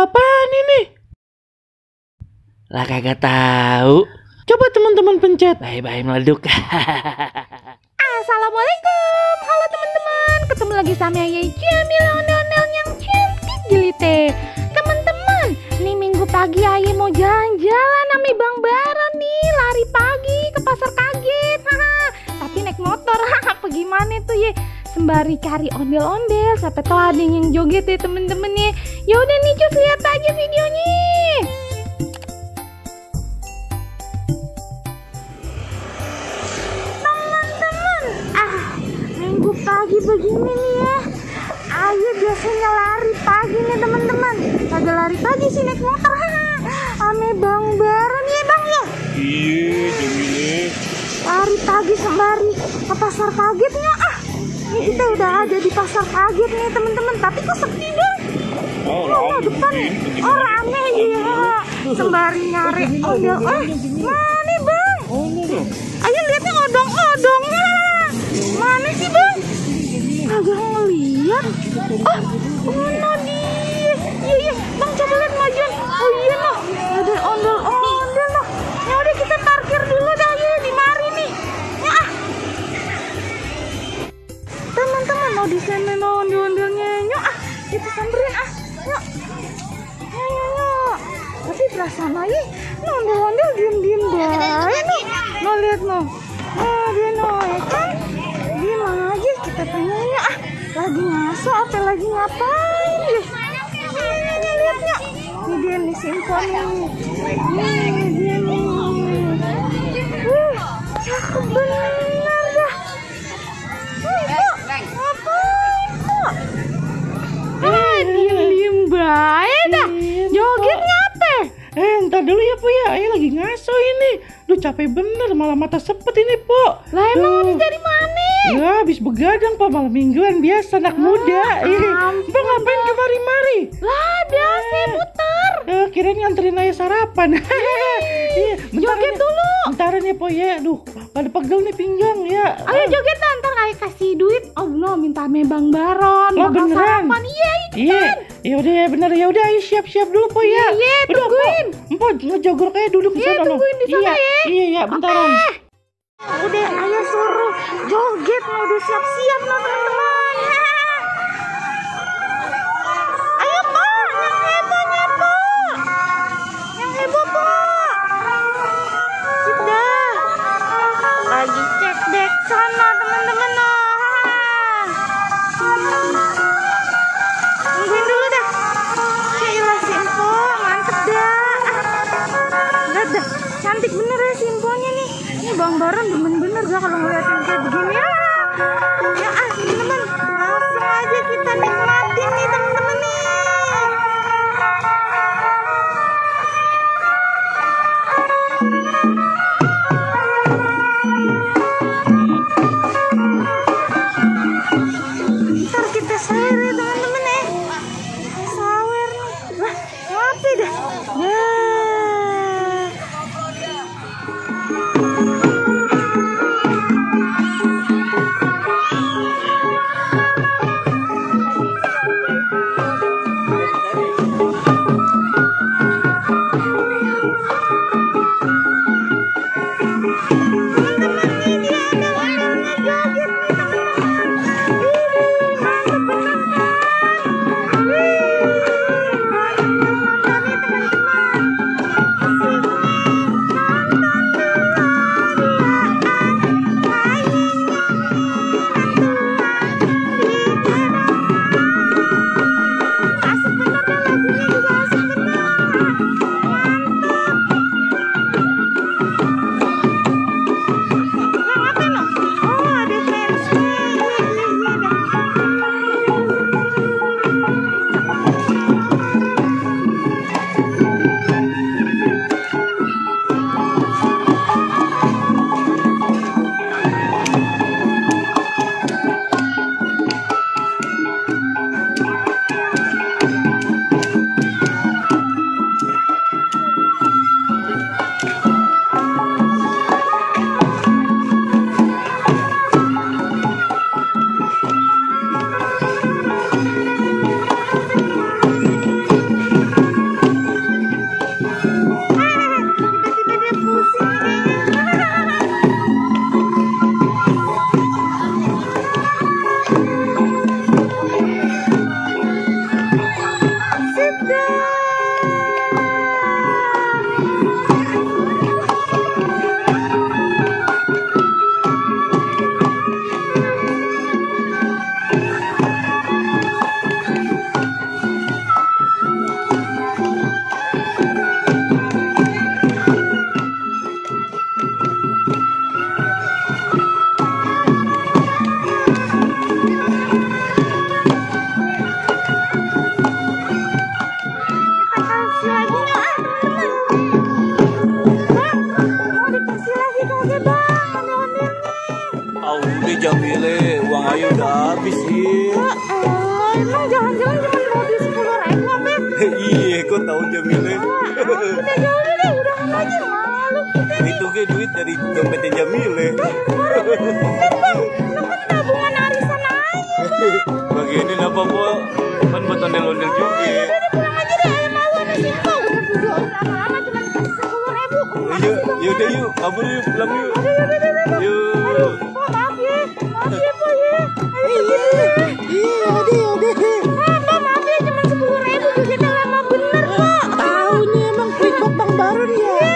apaan ini? Lah kagak tahu. Coba teman-teman pencet. Bye-bye meleduk. Assalamualaikum. Halo teman-teman. Ketemu lagi sama Ayah Jamil ondel-ondel yang cantik jelite. Teman-teman, nih minggu pagi Ayah mau jalan-jalan sama Bang Baron nih. Lari pagi ke pasar kaget. Tapi naik motor. Apa gimana tuh ya? Sembari cari ondel-ondel, siapa tahu ada yang joget ya temen-temen nih. Ya udah nih cus, lihat aja videonya. Teman-teman, minggu pagi begini nih ya. Ayo biasanya lari pagi nih teman-teman. Kagak lari pagi sih, naik motor. Ame Bang Baron ya Bang ya. Iya, Jamile. Lari pagi sembari ke pasar kagetnya. Ini kita udah ada di pasar kaget nih teman-teman, tapi kok sepi deh. Oh, depan rame ya. Sembari nyari ondel. Mana Bang? Ayo lihatnya odong-odong. Mana sih Bang? Agak ngeliat. Oh dia. Iya Bang, coba lihat majuan. Oh iya noh, ada ondel-ondel noh. Ya udah kita parkir dulu dah ya di mari nih. Teman-teman, mau di sana no ondel-ondelnya. Yuk kita samperin Yuk. Yuk. Tapi perasaan aja ondel-ondel diem-diem baik no. No lihat no. Dia no ya kan. Diem aja, kita tanya lagi ngaso apa lagi ngapain ya. Ini lihatnya. Ini dia nih simpan nih. Nih dia nih. Cakep bener dah. Diem baik dah. Joget ngapa? Entar dulu ya Po ya, Ayah lagi ngaso ini. Duh capek bener, malah mata sepet ini Po. Lah emang habis dari mana? Ya habis begadang Po, malam mingguan biasa anak muda. Bang ngapain kemari-mari? Lah ada saya muter. Kirain nganterin Ayah sarapan. Joget dulu. Bentaran ya Po ya, duh pada pegel nih pinggang ya. Ayo joget ntar Ayah kasih duit. Allah minta ame Bang Baron. Oh beneran? Sarapan. Iya itu kan. Ya udah ya bener ya udah Ayah siap-siap dulu Po ya. Iya tungguin. Po ngejogor kayak duduk di sana. Tungguin di sana ya. Iya bentaran. Udah Ayah suruh joget, mau udah siap-siap no teman-teman. Ayo Pak, yang heboh Pak. Sudah lagi cek dek sana teman-teman no. Tungguin dulu dah. Cailah si info, mantep dah. Lihat dah, cantik bener ya si infonya nih. Ini Bang Baron bener-bener gak kalau ngeliatin kayak begini ya. Ya teman-teman, langsung aja kita nikmatin nih teman-teman nih. Ntar kita sawer ya teman-teman ya. Sawer nih. Lah, ngapain dah? Ya. Jamile, uang ayo udah habis sih. Emang jangan-jangan cuma modal 10.000 apa? Iya, kok tahu Jamile? Kita jauh deh, udah aja malu kita nih. Itu ke duit dari dompetnya Jamile. Bang, lu kan tabungan arisan aja. Begini apa po? Kan buat ondel-ondel juga. Udah pulang aja deh, ayam malu sama Simpo. Udah video lama-lama cuma 10.000. Yaudah yuk, kabur yuk, pulang yuk. Yuk. Aduh, Pak, maaf ya Pak ya. Pak, maaf ya, cuma 10.000 juga kita lama bener Pak. Tahu nih emang quick buat Bang Baron ya.